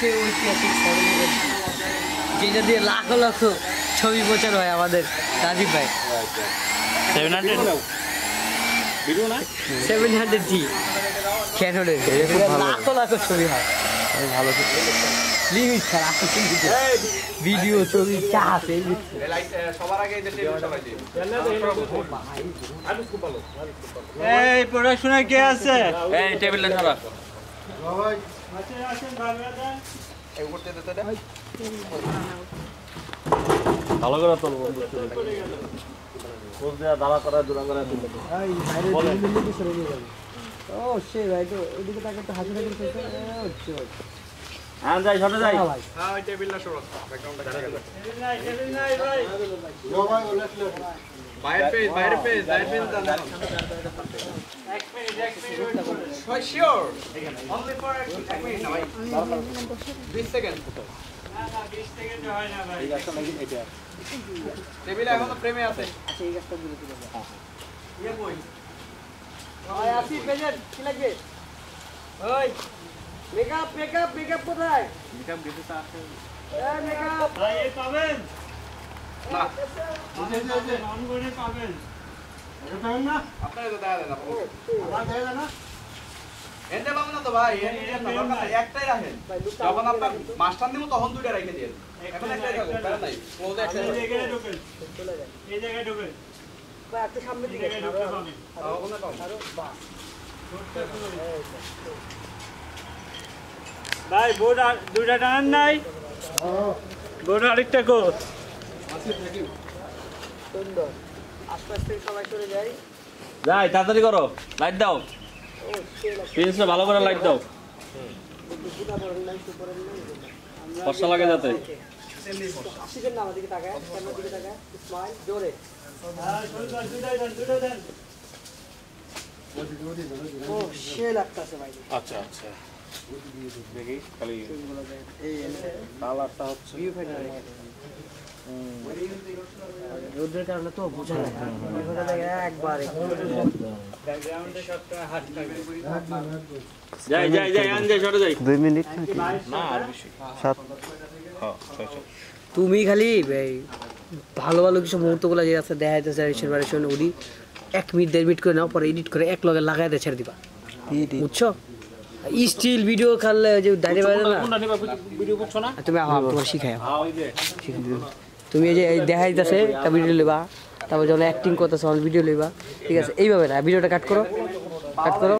সে ঐতিহাসিক যেটা দিয়ে লাখ লাখ ছবি প্রচার হয় আমাদের রাজীব ভাই 700 জি ক্যানোনের লাখ লাখ ছবি হয় ভালো লিমিট ছাড়া ভিডিও ছবি চা আছে সবার আগে এই প্রোডাকশনে কে আছে এই টেবিলটা ধরা ভালো করে তোল বন্ধু কোন দেয়া দাঁড়া করা দূরা করে তুলে ও সে ভাই তো এদিকে তাকে তো হাসি হাসি করতে হচ্ছে হ্যাঁ যাই ছোট যাই হ্যাঁ ওই টেবিলটা সরো ব্যাকগ্রাউন্ডটা কাটা গেল টেবিল নাই ভাই নো ভাই বাইরে পেজ দাও এক মিনিট শিওর অনলি ফর এক মিনিট না ভাই 20 সেকেন্ড না 20 সেকেন্ড হয় না ভাই ঠিক আছে নাকি এটা টেবিল এখনো ফ্রেমে আছে আচ্ছা এই গাছটা দূরে তুলে দাও ইয়ে কই ভাই আসি পেজের কি লাগবে ওই মেকআপ কোথায় মেকআপ দিতে আছে এই মেকআপ ভাই এই পাবেন না অন করে পাবেন এটা পাবেন না আপনারা তো দেয়া দেন আমার দেয়া দেন না এন্ডে পাবেন না তো ভাই একটাই রাখেন যখন আপনার মাস্টার দিব তখন দুইটা রেখে দিয়েন এখন একটাই রাখুন কারণ নাই ক্লোজে একটাই এই জায়গায় ঢোকেন চলে যায় এই জায়গায় ঢোকেন ভাই একটু সামনে এই দিকে জায়গায় ঢুকতে পাবেন তাও কোনো পাবেন আরো বাস ভাই বোর্ড আর দুইটা টান নাই বোর্ড আরেকটা কো সুন্দর আশপাশ থেকে সবাই চলে যায় যাই তাড়াতাড়ি করো লাইট দাও ও সে প্রিন্সটা ভালো করে লাইট দাও বুটা বড় নাই সুপার নাই ফর্সা লাগে যাতে আসিবেন না আমাদের দিকে তাকায় ক্যামেরার দিকে তাকায় স্মাইল জোরে হ্যাঁ দুইটা দেন ও সে লাগতাছে ভাই আচ্ছা আচ্ছা দেখি খালি এই কালারটা হচ্ছে ভিউ ফাইটার রোদের কারণে তো বোঝা যায় ভিউটা দেখে একবারে ব্যাকগ্রাউন্ডে সবটা হাত থাকে যাই আন যাই ছোট যাই 2 মিনিট না আর বেশি 7 হ্যাঁ 6 তুমি খালি ভাই ভালো ভালো কিছু মুহূর্তগুলো যে আছে দেখা যাচ্ছে রিসেন্ট ওডি 1 মিনিট 1.5 মিনিট করে নাও পরে এডিট করে এক লগে লাগাই দিয়ে ছেড়ে দিবা বুঝছো স্টিল ভিডিও খাললে যে দাঁড়িয়ে বাইরে না কোনটা নিবা ভিডিও করছো না তুমি তোমার শিখাই হ্যাঁ ওই যে তুমি এই যে দেখা যাচ্ছে একটা ভিডিও নেবা তারপর যখন অ্যাক্টিং করতেছো ভিডিও নেবা ঠিক আছে এইভাবে না ভিডিওটা কাট করো